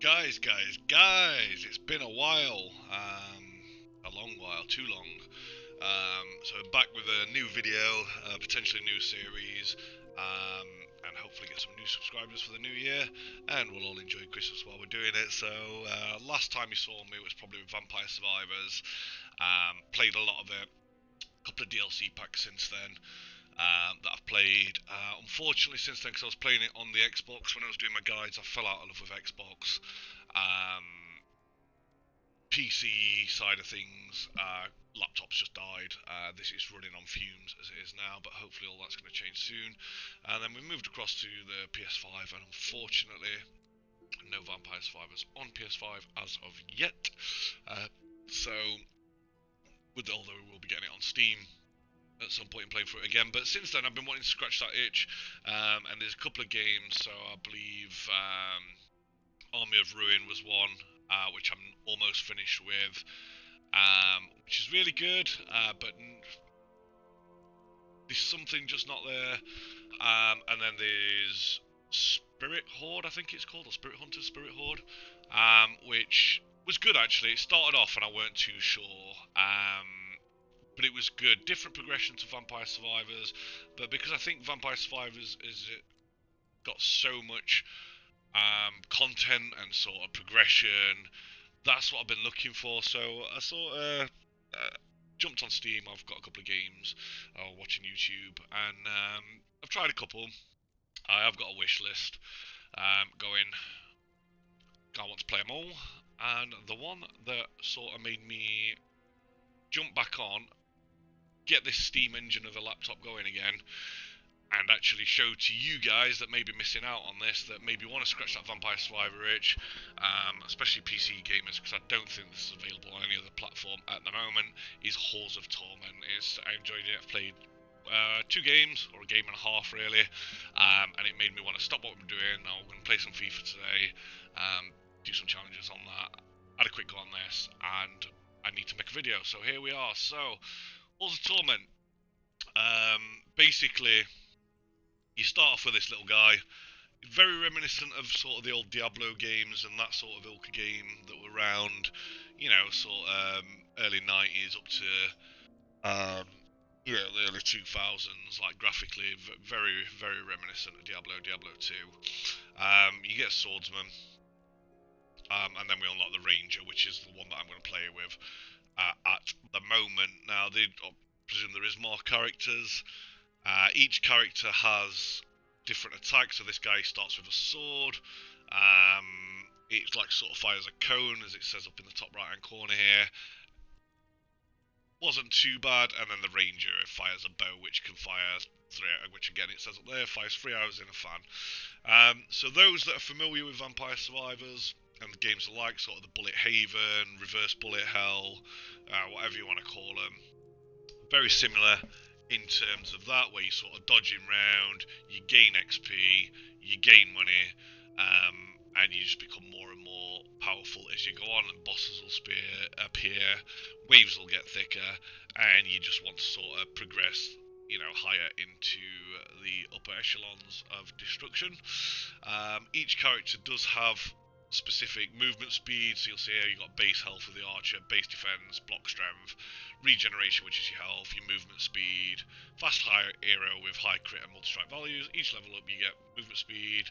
Guys, it's been a while, a long while, too long. So I'm back with a new video, potentially a new series, and hopefully get some new subscribers for the new year, and we'll all enjoy Christmas while we're doing it. So last time you saw me was probably with Vampire Survivors. Played a lot of it, a couple of DLC packs since then. That I've played. Unfortunately, since then, because I was playing it on the Xbox when I was doing my guides, I fell out of love with Xbox. PC side of things, laptop's just died. This is running on fumes as it is now, but hopefully all that's going to change soon. And then we moved across to the PS5, and unfortunately, no Vampire Survivors on PS5 as of yet. So, although we will be getting it on Steam at some point and playing through it again, but since then I've been wanting to scratch that itch, and there's a couple of games. So I believe Army of Ruin was one, which I'm almost finished with, which is really good, but there's something just not there. And then there's Spirit Horde, I think it's called, or Spirit Hunter, Spirit Horde, which was good actually. It started off and I weren't too sure, but it was good. Different progression to Vampire Survivors, but because I think Vampire Survivors is got so much content and sort of progression, that's what I've been looking for. So I sort of jumped on Steam. I've got a couple of games, watching YouTube, and I've tried a couple. I have got a wish list going. I want to play them all, and the one that sort of made me jump back on, get this Steam engine of a laptop going again, and actually show to you guys that may be missing out on this, that maybe want to scratch that Vampire Survivor itch, especially PC gamers, because I don't think this is available on any other platform at the moment, is Halls of Torment. I enjoyed it. I've played 2 games, or a game and a half really, and it made me want to stop what I'm doing. I'm going to play some FIFA today, do some challenges on that, had a quick go on this, and I need to make a video, so here we are. So, Halls of Torment. Basically, you start off with this little guy, very reminiscent of sort of the old Diablo games and that sort of ilk game that were around, you know, sort of early 90s up to, the early 2000s, like graphically, very, very reminiscent of Diablo 2. You get a swordsman, and then we unlock the ranger, which is the one that I'm going to play with at the moment. Now, I presume there is more characters. Each character has different attacks. So this guy starts with a sword. It's like sort of fires a cone, as it says up in the top right hand corner here. Wasn't too bad. And then the ranger fires a bow, which can fire 3, which again it says up there, fires 3 arrows in a fan. So those that are familiar with Vampire Survivors and the games alike, sort of the Bullet Haven, Reverse Bullet Hell, whatever you want to call them, very similar in terms of that, where you're sort of dodging round, you gain XP, you gain money, and you just become more and more powerful as you go on, and bosses will appear, waves will get thicker, and you just want to sort of progress, you know, higher into the upper echelons of destruction. Each character does have specific movement speed, so you'll see here you've got base health with the archer, base defense, block strength, regeneration, which is your health, your movement speed, fast high hero with high crit and multi-strike values. Each level up you get movement speed,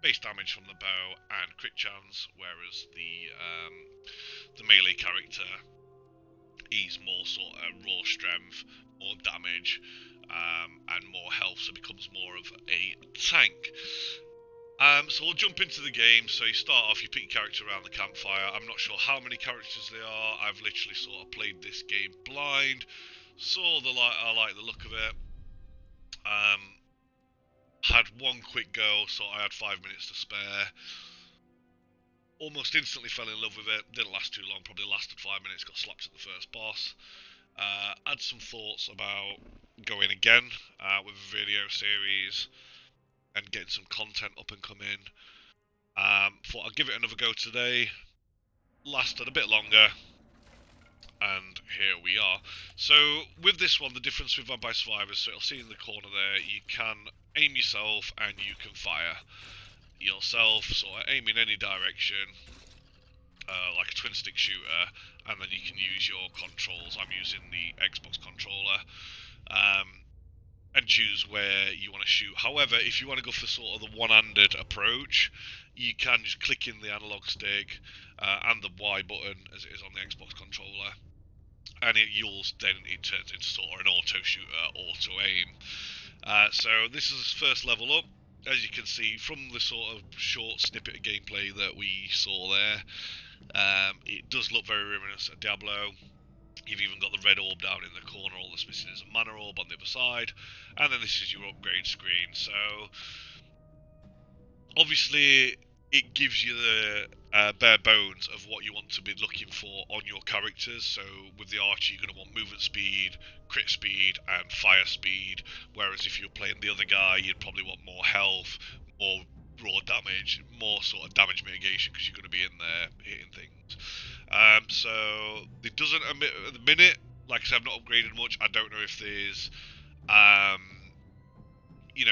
base damage from the bow, and crit chance, whereas the melee character, he's more sort of raw strength, more damage, and more health, so becomes more of a tank. So we'll jump into the game. So you start off, you pick your character around the campfire. I'm not sure how many characters there are. I've literally sort of played this game blind. I like the look of it. Had one quick go, so I had 5 minutes to spare. Almost instantly fell in love with it. Didn't last too long, probably lasted 5 minutes, got slapped at the first boss. Had some thoughts about going again with a video series and getting some content up and coming. Thought I'd give it another go today. Lasted a bit longer, and here we are. So with this one, the difference with Vampire Survivors, so you'll see in the corner there, you can aim yourself and you can fire. yourself, sort of aim in any direction, like a twin stick shooter, and then you can use your controls. I'm using the Xbox controller, and choose where you want to shoot. However, if you want to go for sort of the one-handed approach, you can just click in the analog stick and the Y button as it is on the Xbox controller, and it turns into sort of an auto shooter, auto aim. So this is first level up. As you can see from the sort of short snippet of gameplay that we saw there, it does look very reminiscent of Diablo. You've even got the red orb down in the corner. All that's missing is a mana orb on the other side, and then this is your upgrade screen. So obviously it gives you the bare bones of what you want to be looking for on your characters. So with the archer, you're going to want movement speed, crit speed, and fire speed. Whereas if you're playing the other guy, you'd probably want more health, more raw damage, more sort of damage mitigation, because you're going to be in there hitting things. So it doesn't admit at the minute. Like I said, I've not upgraded much. I don't know if there's,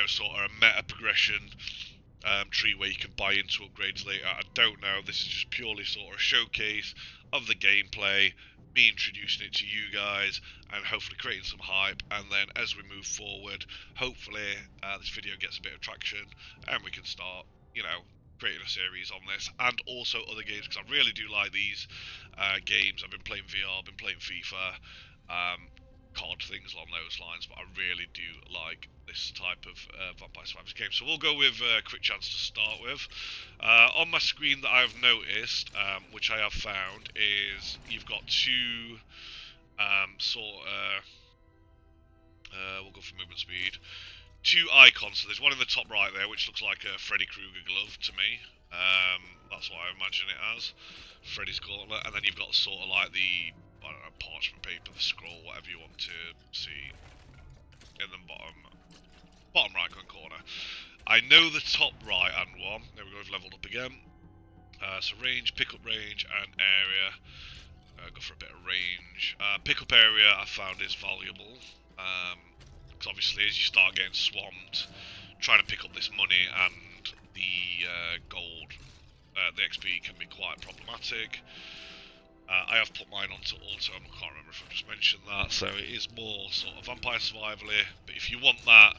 sort of a meta progression tree where you can buy into upgrades later. I don't know. This is just purely sort of a showcase of the gameplay, me introducing it to you guys, and hopefully creating some hype. And then as we move forward, hopefully this video gets a bit of traction, and we can start, creating a series on this, and also other games, because I really do like these games. I've been playing VR, I've been playing FIFA, COD, things along those lines, but I really do like this type of Vampire Survivors game. So we'll go with Quick Chance to start with. On my screen that I've noticed, which I have found, is you've got two we'll go for movement speed. Two icons. So there's one in the top right there, which looks like a Freddy Krueger glove to me. That's what I imagine it as. Freddy's gauntlet. And then you've got sort of like the, I don't know, parchment paper, the scroll, whatever you want to see in the bottom right hand corner. I know the top right hand one. There we go, we've leveled up again. So range, pickup range, and area. Go for a bit of range. Pickup area I found is valuable. Because obviously as you start getting swamped, trying to pick up this money and the gold, the XP can be quite problematic. I have put mine onto auto, I can't remember if I've just mentioned that, so it is more sort of Vampire Survival-y, but if you want that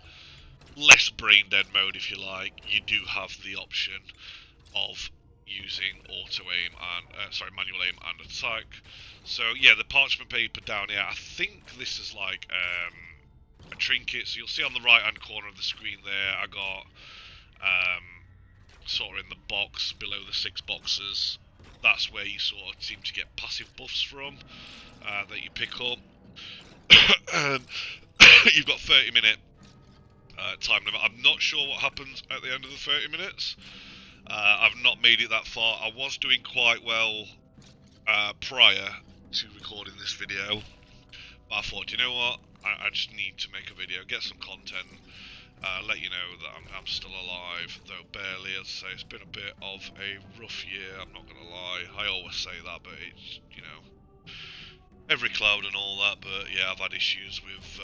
less brain dead mode, if you like, you do have the option of using auto aim and manual aim and attack. So yeah, the parchment paper down here, I think this is like a trinket. So you'll see on the right hand corner of the screen there, I got sort of in the box below the 6 boxes. That's where you sort of seem to get passive buffs from that you pick up. You've got 30-minute time limit. I'm not sure what happens at the end of the 30 minutes. I've not made it that far. I was doing quite well prior to recording this video, but I thought, you know what, I just need to make a video, get some content, let you know that I'm still alive, though barely. As I say, it's been a bit of a rough year, I'm not gonna lie. I always say that, but it's, every cloud and all that, but yeah, I've had issues with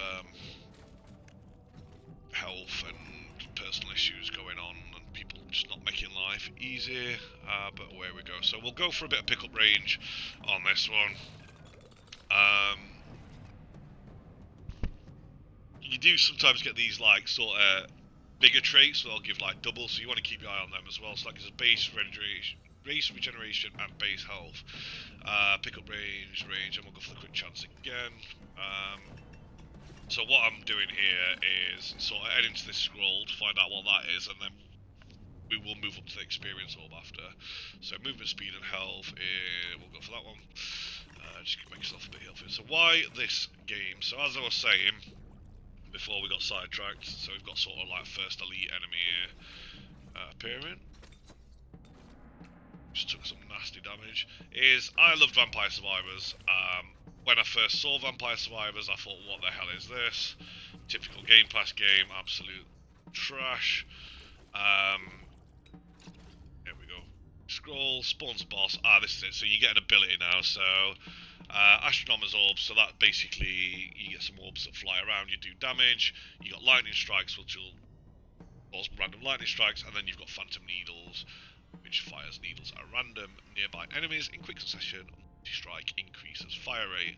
health and personal issues going on, and people just not making life easy, but away we go. So we'll go for a bit of pickup range on this one. You do sometimes get these like sort of bigger traits, so they'll give like double, so you want to keep your eye on them as well. So like there's a base regeneration and base health. Pickup range, and we'll go for the quick chance again. So what I'm doing here is sort of head into this scroll to find out what that is, and then we will move up to the experience orb after. So movement speed and health, we'll go for that one. Just make yourself a bit healthy. So why this game? So as I was saying before we got sidetracked, so we've got sort of like first elite enemy here appearing. Just took some nasty damage. I love Vampire Survivors. When I first saw Vampire Survivors, I thought, what the hell is this? Typical Game Pass game, absolute trash. Here we go. Scroll, spawns boss. This is it. So you get an ability now. So Astronomer's Orbs. So that basically, you get some orbs that fly around, you do damage. You got lightning strikes, which will cause random lightning strikes, and then you've got Phantom Needles, which fires needles at random nearby enemies in quick succession. Multi-strike increases fire rate.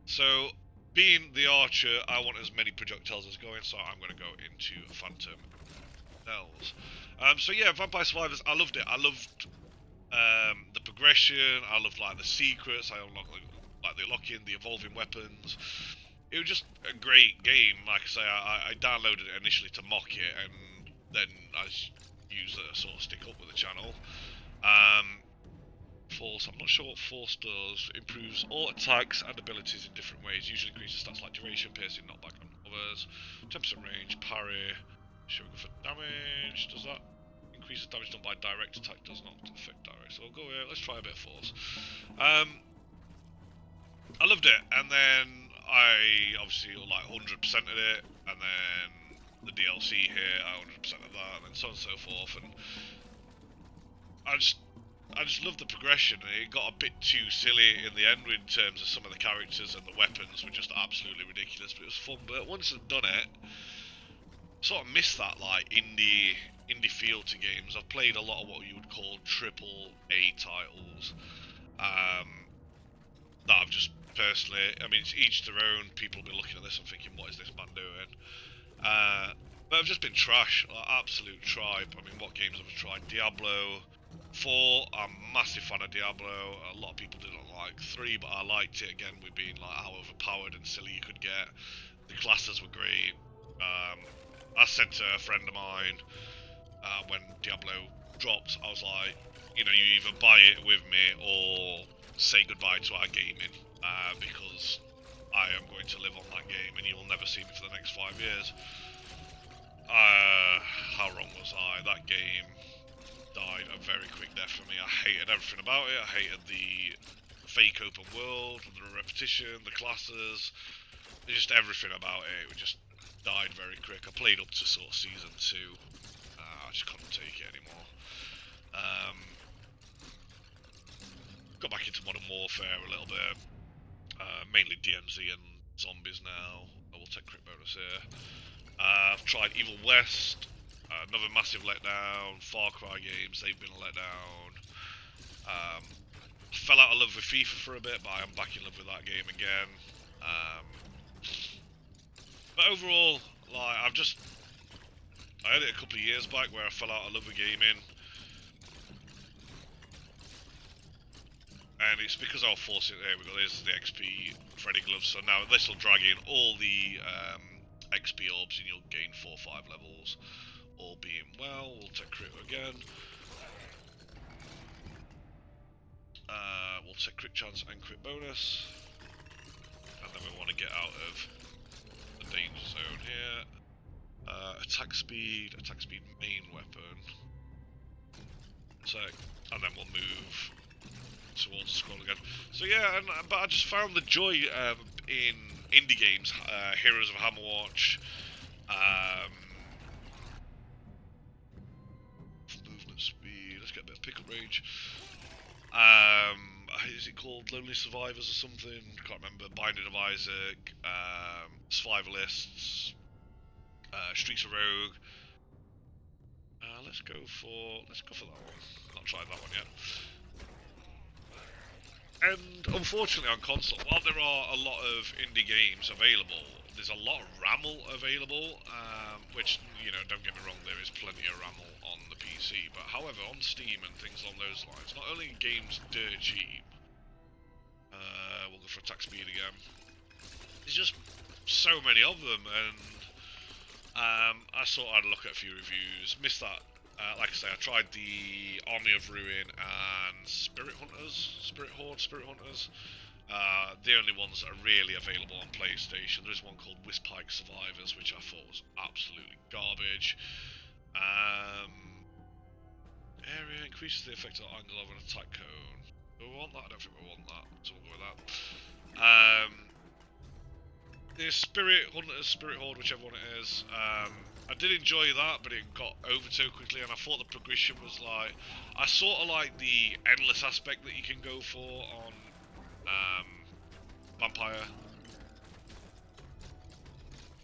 So, being the archer, I want as many projectiles as going, so I'm going to go into Phantom Needles. So yeah, Vampire Survivors, I loved it. I loved the progression. I loved like the secrets. I unlocked like the unlocking, the evolving weapons. It was just a great game. Like I say, I downloaded it initially to mock it, and then as user sort of stick up with the channel. Force, I'm not sure what Force does. Improves all attacks and abilities in different ways. Usually increases stats like duration, piercing, knockback on others, 10% range, parry. Should we go for damage? Does that increases damage done by direct attack? Does not affect direct. So we'll go here. Let's try a bit of Force. I loved it, and then I obviously like 100%ed it, and then the DLC here, I 100% of that, and then so on and so forth, and I just loved the progression. It got a bit too silly in the end in terms of some of the characters, and the weapons were just absolutely ridiculous, but it was fun. But once I'd done it, sort of missed that like indie feel to games. I've played a lot of what you would call triple A titles, that I've just personally, I mean, it's each their own. People will be looking at this and thinking, what is this man doing? But I've just been trash, like absolute tripe. I mean, what games have I tried? Diablo 4, I'm a massive fan of Diablo. A lot of people didn't like 3, but I liked it again with being like how overpowered and silly you could get. The classes were great. I said to a friend of mine when Diablo dropped, I was like, you know, you either buy it with me or say goodbye to our gaming, because I am going to live on that game and you will never see me for the next 5 years. How wrong was I? That game died a very quick death for me. I hated everything about it. I hated the fake open world, the repetition, the classes, just everything about it. It just died very quick. I played up to sort of season 2. I just couldn't take it anymore. Got back into Modern Warfare a little bit, mainly DMZ and zombies now. I will take crit bonus here. I've tried Evil West, another massive letdown. Far Cry games, they've been a letdown. Fell out of love with FIFA for a bit, but I am back in love with that game again. But overall, like I had it a couple of years back where I fell out of love with gaming. And it's because I'll force it. There we go. There's the XP Freddy gloves. So now this will drag in all the XP orbs, and you'll gain 4 or 5 levels. All being well, we'll take crit again. We'll take crit chance and crit bonus, and then we want to get out of the danger zone here. Attack speed main weapon. So, and then we'll move towards the scroll again. So yeah, but I just found the joy in indie games, Heroes of Hammerwatch, movement speed, let's get a bit of pickup range. Is it called Lonely Survivors or something? Can't remember. Binding of Isaac, Survivalists, Streets of Rogue. Let's go for that one. Not tried that one yet. And unfortunately on console, while there are a lot of indie games available, there's a lot of RAML available, which, you know, don't get me wrong, there is plenty of RAML on the PC, but however, on Steam and things along those lines, not only are games dirt cheap, we'll go for attack speed again, there's just so many of them, and I thought I'd look at a few reviews. Missed that. Like I say, I tried the Army of Ruin and Spirit Hunters. The only ones that are really available on PlayStation. There's one called Wispike Survivors, which I thought was absolutely garbage. Area increases the effective angle of an attack cone. Do we want that? I don't think we want that, so we'll go with that. The Spirit Hunters, Spirit Horde, whichever one it is. I did enjoy that, but it got over too quickly, and I thought the progression was like... I sort of like the endless aspect that you can go for on Vampire.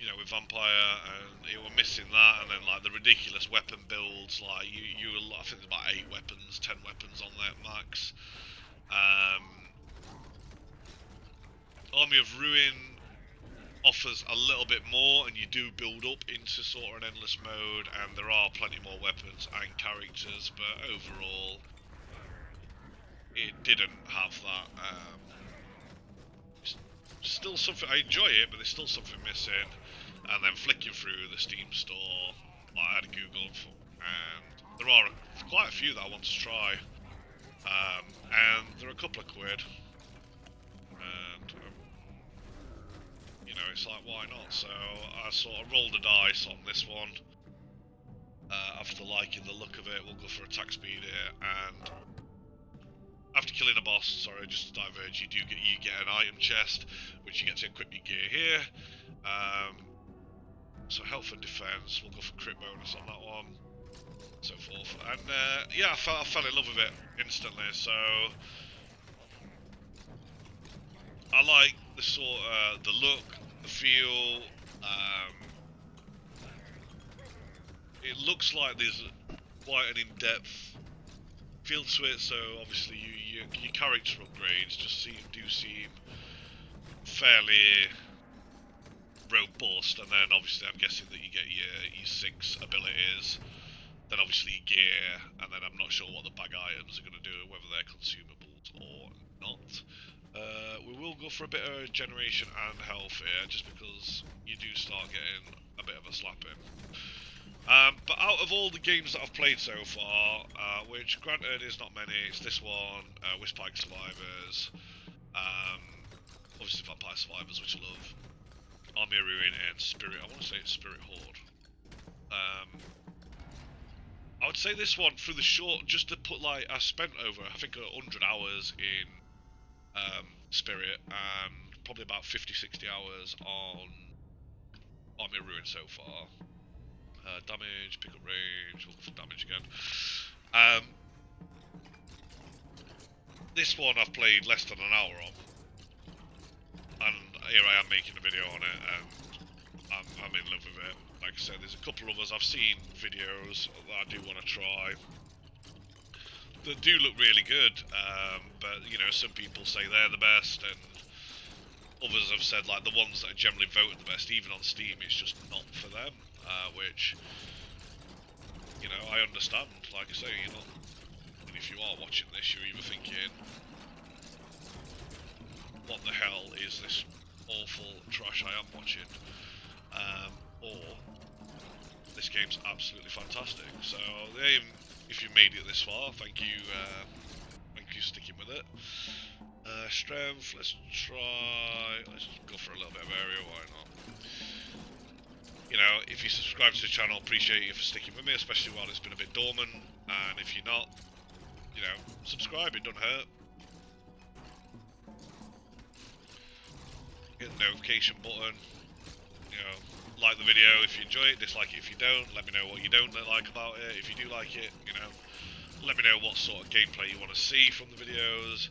you know, with Vampire, and you were missing that, and then like the ridiculous weapon builds, like I think there's about 8 weapons, 10 weapons on there max. Army of Ruin offers a little bit more, and you do build up into sort of an endless mode, and there are plenty more weapons and characters, but overall, it didn't have that. Still something, I enjoy it, but there's still something missing. And then flicking through the Steam store, I had a Google, and there are quite a few that I want to try. And they're a couple of quid. And, you know, it's like, why not? So I sort of rolled a dice on this one. After liking the look of it, we'll go for attack speed here, and after killing a boss, sorry, just to diverge, you get an item chest, which you get to equip your gear here. So health and defense, we'll go for crit bonus on that one, so forth. And yeah, I fell in love with it instantly. So I like the sort of the look, the feel. It looks like there's quite an in-depth feel to it. So obviously your character upgrades just do seem fairly robust, and then obviously I'm guessing that you get your 6 abilities, then obviously your gear, and then I'm not sure what the bag items are going to do, whether they're consumables or not. We will go for a bit of generation and health here, just because you do start getting a bit of a slapping. But out of all the games that I've played so far, which granted is not many, it's this one, Wishlist Survivors, obviously Vampire Survivors, which I love, Army of Ruin, and Spirit. I want to say it's Spirit Horde. I would say this one, through the short, just to put like, I spent over, I think 100 hours in Spirit, and probably about 50-60 hours on Army of Ruin so far. Damage, pick up range, we'll go for damage again. This one I've played less than an hour on, and here I am making a video on it, and I'm in love with it. Like I said, there's a couple of others I've seen videos that I do want to try that do look really good, but you know, some people say they're the best, and others have said like the ones that are generally voted the best, even on Steam, it's just not for them, which, you know, I understand. Like I say, you're not, and if you are watching this, you're either thinking, what the hell is this awful trash I am watching, or this game's absolutely fantastic. So if you made it this far, thank you for sticking with it. Strength, let's just go for a little bit of area, why not? You know, if you subscribe to the channel, appreciate you for sticking with me, especially while it's been a bit dormant, and if you're not, you know, subscribe, it doesn't hurt. Hit the notification button, you know, like the video if you enjoy it, dislike it if you don't, let me know what you don't like about it. If you do like it, you know, let me know what sort of gameplay you want to see from the videos.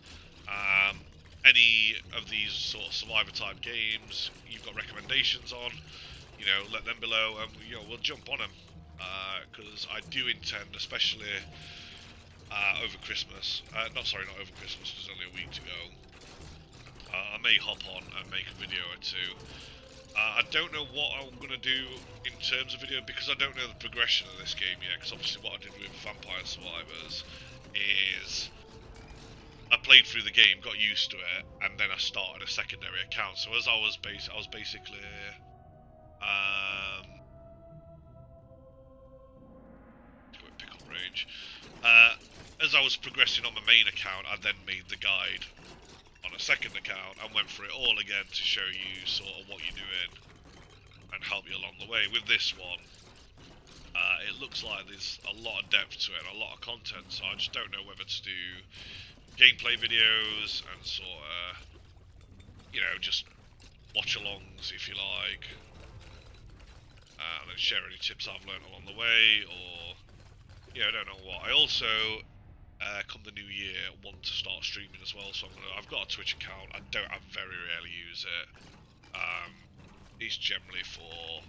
Any of these sort of survivor type games you've got recommendations on, you know, let them below, and you know, we'll jump on them, because I do intend, especially over Christmas, not over Christmas, there's only a week to go, I may hop on and make a video or two. I don't know what I'm going to do in terms of video, because I don't know the progression of this game yet, because obviously what I did with Vampire Survivors is I played through the game, got used to it, and then I started a secondary account. So as I was basically pick up range. As I was progressing on my main account, I then made the guide on a second account and went through it all again to show you sort of what you're doing and help you along the way. With this one, it looks like there's a lot of depth to it, and a lot of content, so I just don't know whether to do gameplay videos and sort of, you know, just watch-alongs if you like, and then share any tips I've learned along the way, or, yeah, I don't know what. I also, come the new year, want to start streaming as well, so I've got a Twitch account. I very rarely use it, it's generally for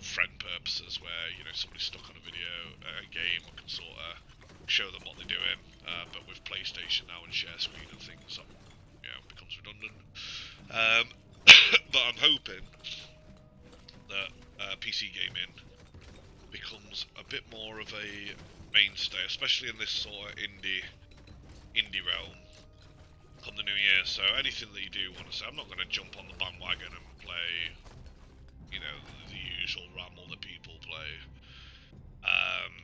friend purposes, where you know somebody's stuck on a video, a game, I can sort of show them what they're doing. But with PlayStation now and share screen and things, that becomes redundant. But I'm hoping that PC gaming becomes a bit more of a mainstay, especially in this sort of indie realm, come the new year. So anything that you do want to say, I'm not going to jump on the bandwagon and play, you know, the usual ramble that people play.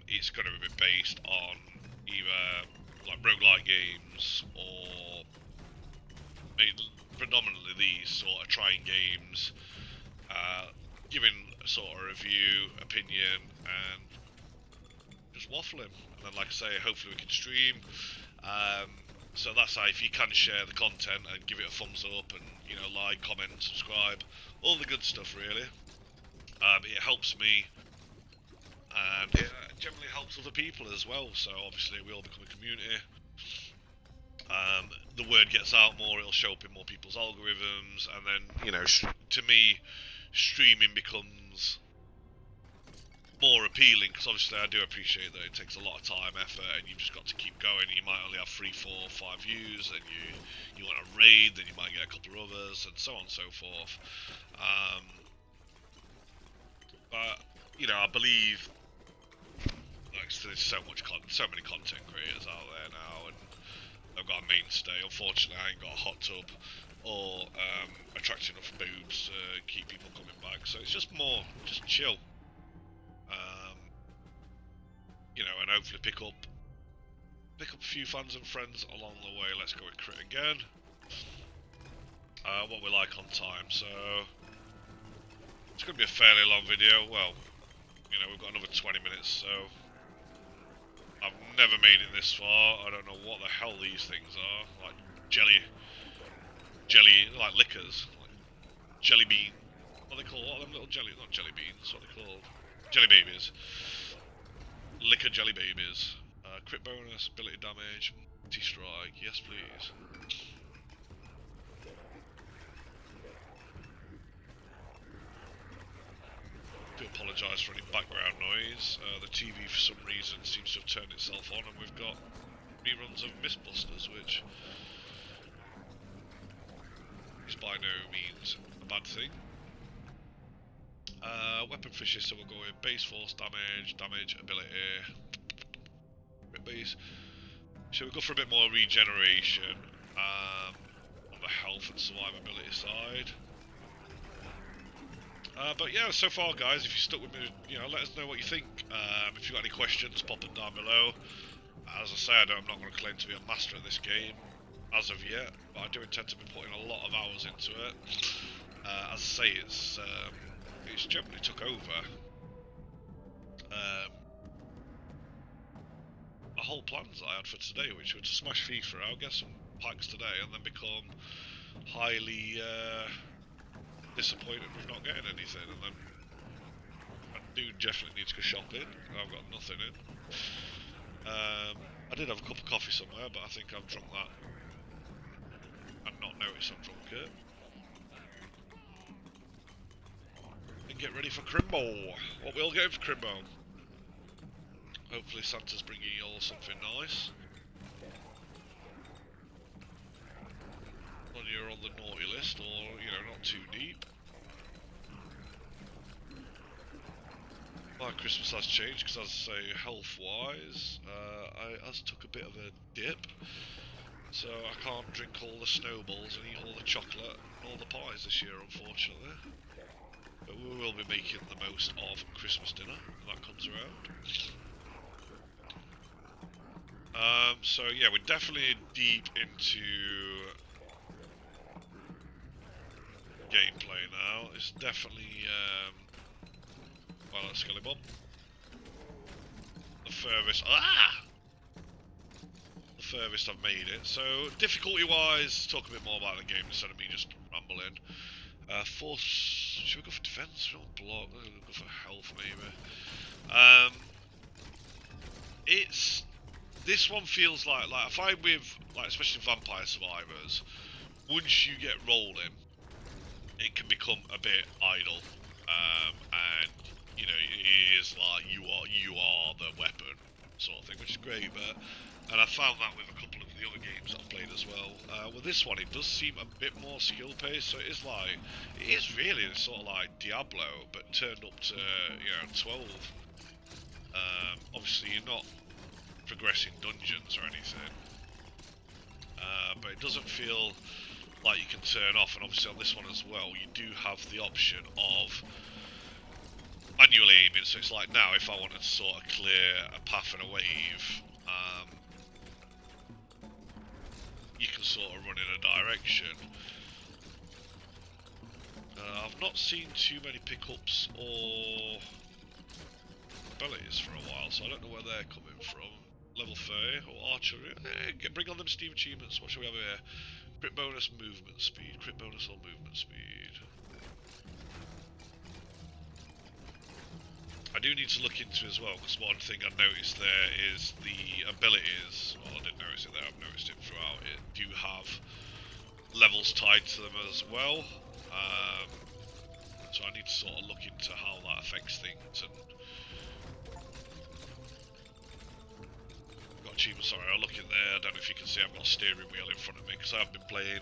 It's going to be based on either like roguelike games or predominantly these sort of trying games, giving a sort of review, opinion, and just waffling. And then, like I say, hopefully we can stream. So that's how, if you can share the content and give it a thumbs up and, you know, like, comment, subscribe, all the good stuff really. It helps me, and it generally helps other people as well. So obviously we all become a community. The word gets out more, it'll show up in more people's algorithms, and then, you know, to me, streaming becomes more appealing, because obviously I do appreciate that it takes a lot of time, effort, and you've just got to keep going. You might only have 3, 4, 5 views, and you want to raid, then you might get a couple of others, and so on and so forth. But you know, I believe like there's so many content creators out there now, and I've got a mainstay. Unfortunately, I ain't got a hot tub or attractive enough boobs to keep people coming back. So it's just chill. You know, and hopefully pick up a few fans and friends along the way. Let's go with crit again. What we like on time, so it's going to be a fairly long video. Well, you know, we've got another 20 minutes, so I've never made it this far. I don't know what the hell these things are. Like jelly, like liquors, like jelly bean. What are they called? What are them little jelly? Not jelly beans. What are they called? Jelly babies. Liquor jelly babies. Crit bonus, ability damage, multi-strike. Yes, please. I do apologise for any background noise. The TV for some reason seems to have turned itself on, and we've got reruns of Mythbusters, which is by no means a bad thing. Weapon fishes, so we'll go with base force damage, ability, crit base. So we'll go for a bit more regeneration on the health and survivability side. But yeah, so far guys, if you stuck with me, you know, let us know what you think. If you've got any questions, pop them down below. As I said, I'm not going to claim to be a master at this game as of yet, but I do intend to be putting a lot of hours into it. As I say, it's generally took over the whole plans I had for today, which were to smash FIFA out, get some packs today, and then become highly disappointed with not getting anything. And then I do definitely need to go shopping. I've got nothing in. I did have a cup of coffee somewhere, but I think I've drunk that and not noticed I've drunk it. And get ready for Crimbo. What we'll get for Crimbo. Hopefully Santa's bringing you all something nice. When you're on the naughty list, or, you know, not too deep. My Christmas has changed, because as I say, health-wise, I took a bit of a dip. So I can't drink all the snowballs and eat all the chocolate and all the pies this year, unfortunately. But we will be making the most of Christmas dinner when that comes around. So yeah, we're definitely deep into gameplay now. It's definitely well, let's Skelly Bob. The furthest the furthest I've made it. So difficulty wise, talk a bit more about the game instead of me just rambling. Force, should we go for defense? We don't block, we'll go for health maybe. This one feels like I find with, like, especially Vampire Survivors, once you get rolling, it can become a bit idle, and you know, it is like you are the weapon sort of thing, which is great. But and I found that with a couple of the other games I've played as well. With this one, it does seem a bit more skill based, so it is really sort of like Diablo, but turned up to 12. Obviously, you're not progressing dungeons or anything, but it doesn't feel like you can turn off. And obviously on this one as well, you do have the option of manual aiming. So it's like now, if I wanted to sort of clear a path in a wave, you can sort of run in a direction. I've not seen too many pickups or abilities for a while, so I don't know where they're coming from. Level 30 or archery. Bring on them Steam achievements. What shall we have here? Crit bonus, movement speed. Crit bonus or movement speed. I do need to look into as well, because one thing I noticed there is the abilities. Well, I didn't notice it there, I've noticed it throughout. It do have levels tied to them as well. So I need to sort of look into how that affects things. And got achievements, sorry, I'll look in there. I don't know if you can see I've got a steering wheel in front of me, because I've been playing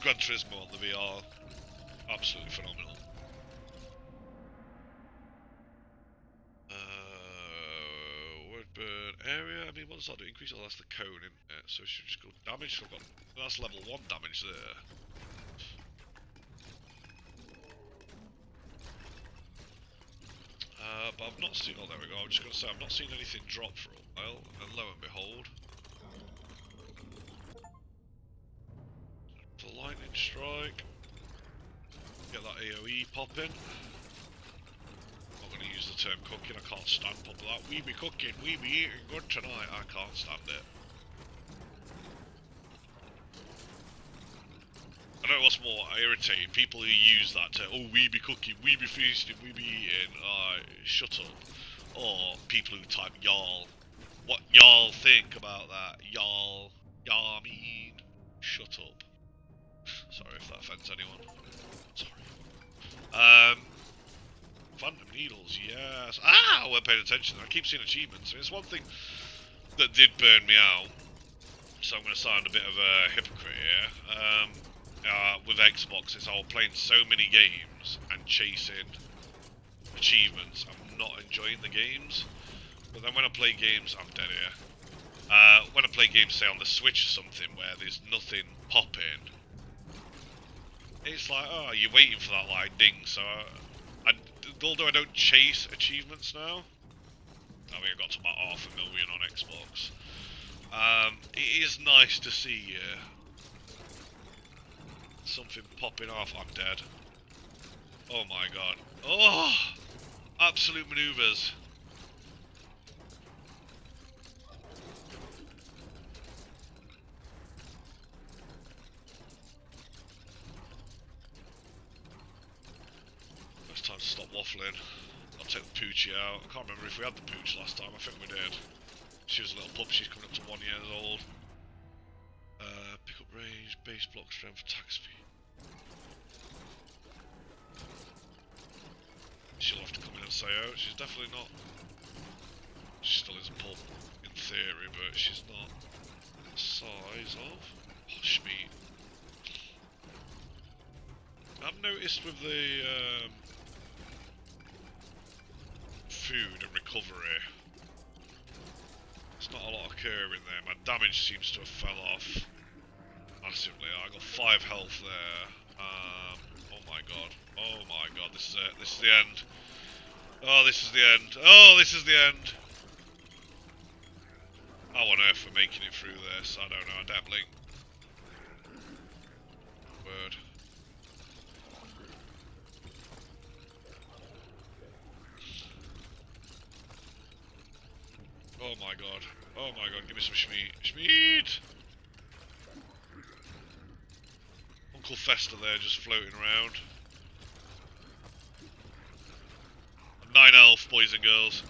Gran Turismo on the VR. Absolutely phenomenal. Burn area, I mean, what does that do? Increase, oh, that's the cone, isn't it? So it should just go damage, so I've got, that's level 1 damage there. But I've not seen, oh there we go, I'm just going to say I've not seen anything drop for a while, and lo and behold. The lightning strike. Get that AoE popping. I'm not going to use the term cooking, I can't stand pop of that. We be cooking, we be eating good tonight, I can't stand it. I know what's more irritating, people who use that to, oh, we be cooking, we be feasting, we be eating, shut up. Or people who type y'all. What y'all think about that? Y'all mean? Shut up. Sorry if that offends anyone. Sorry. Phantom Needles, yes. Ah, I weren't paying attention. I keep seeing achievements. It's one thing that did burn me out, so I'm going to sound a bit of a hypocrite here. With Xbox, is I was playing so many games and chasing achievements. I'm not enjoying the games. But then when I play games, I'm dead here. When I play games, say on the Switch or something, where there's nothing popping, it's like, oh, you're waiting for that like ding. So, although I don't chase achievements now, I mean, I got to about 500,000 on Xbox. It is nice to see something popping off. I'm dead. Oh my god. Oh! Absolute maneuvers. It's time to stop waffling. I'll take the Poochie out. I can't remember if we had the Pooch last time. I think we did. She was a little pup. She's coming up to 1 year old. Pick up range, base block strength, attack speed. She'll have to come in and say out. She's definitely not. She still is a pup in theory, but she's not the size of. Oh, Shmeet. I've noticed with the food and recovery, there's not a lot occurring there. My damage seems to have fell off massively. I got 5 health there. Oh my god. Oh my god, this is it. This is the end. Oh, this is the end. Oh, this is the end. How on earth we're making it through this? I don't know. I don't blink. Word. Oh my god. Oh my god, give me some Shmeet. Shmeet! Uncle Fester there just floating around. 9 health, boys and girls.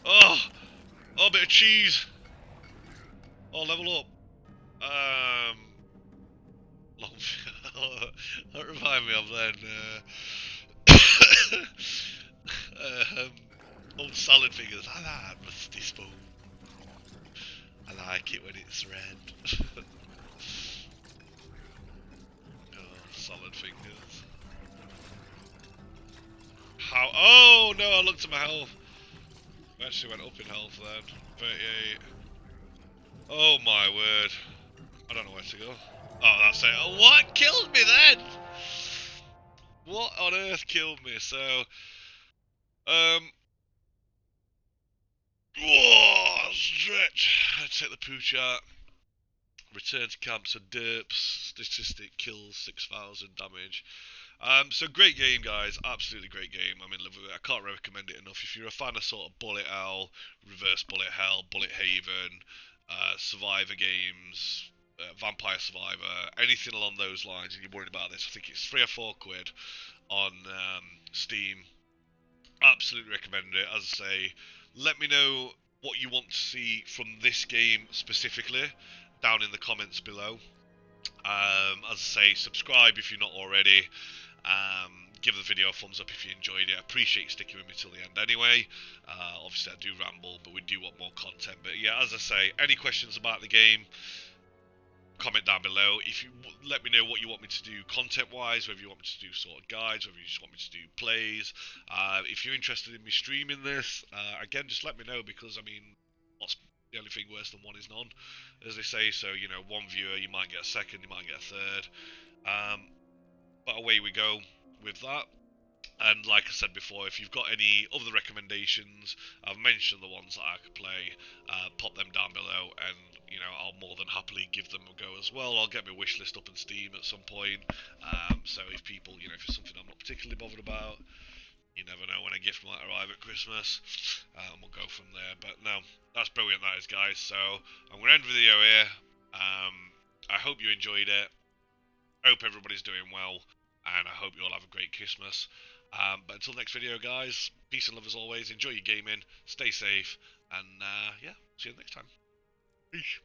Oh! Oh, a bit of cheese! Oh, level up. Long. That remind me of then. Um, old salad fingers. I like rusty spoon. I like it when it's red. Oh, salad fingers. How? Oh no! I looked at my health. I actually went up in health then. 38. Oh my word! I don't know where to go. Oh, that's it. Oh, what killed me then? What on earth killed me? So, um, whoa, stretch. I take the pooch out. Return to camp, so derps, statistic kills, 6,000 damage. So great game, guys. Absolutely great game. I'm in love with it. I can't recommend it enough. If you're a fan of sort of Bullet Hell, Reverse Bullet Hell, Bullet Haven, Survivor games, Vampire Survivor, anything along those lines, and you're worried about this, I think it's £3 or £4 on Steam. Absolutely recommend it. As I say, let me know what you want to see from this game specifically down in the comments below. As I say, subscribe if you're not already. Give the video a thumbs up if you enjoyed it. I appreciate you sticking with me till the end anyway. Obviously I do ramble, but we do want more content. But yeah, as I say, any questions about the game, comment down below. If you let me know what you want me to do content wise, whether you want me to do sort of guides, whether you just want me to do plays. If you're interested in me streaming this, again, just let me know, because I mean, what's the only thing worse than one is none, as they say. So, you know, one viewer, you might get a second, you might get a third. But away we go with that. And like I said before, if you've got any other recommendations, I've mentioned the ones that I could play, pop them down below, and you know, I'll more than happily give them a go as well. I'll get my wish list up on Steam at some point. So if people, you know, if it's something I'm not particularly bothered about, you never know when a gift might arrive at Christmas, and we'll go from there. But no, that's brilliant, that is, guys. So I'm going to end the video here. I hope you enjoyed it. Hope everybody's doing well, and I hope you all have a great Christmas. But until next video, guys, peace and love as always. Enjoy your gaming, stay safe, and yeah, see you next time. Peace.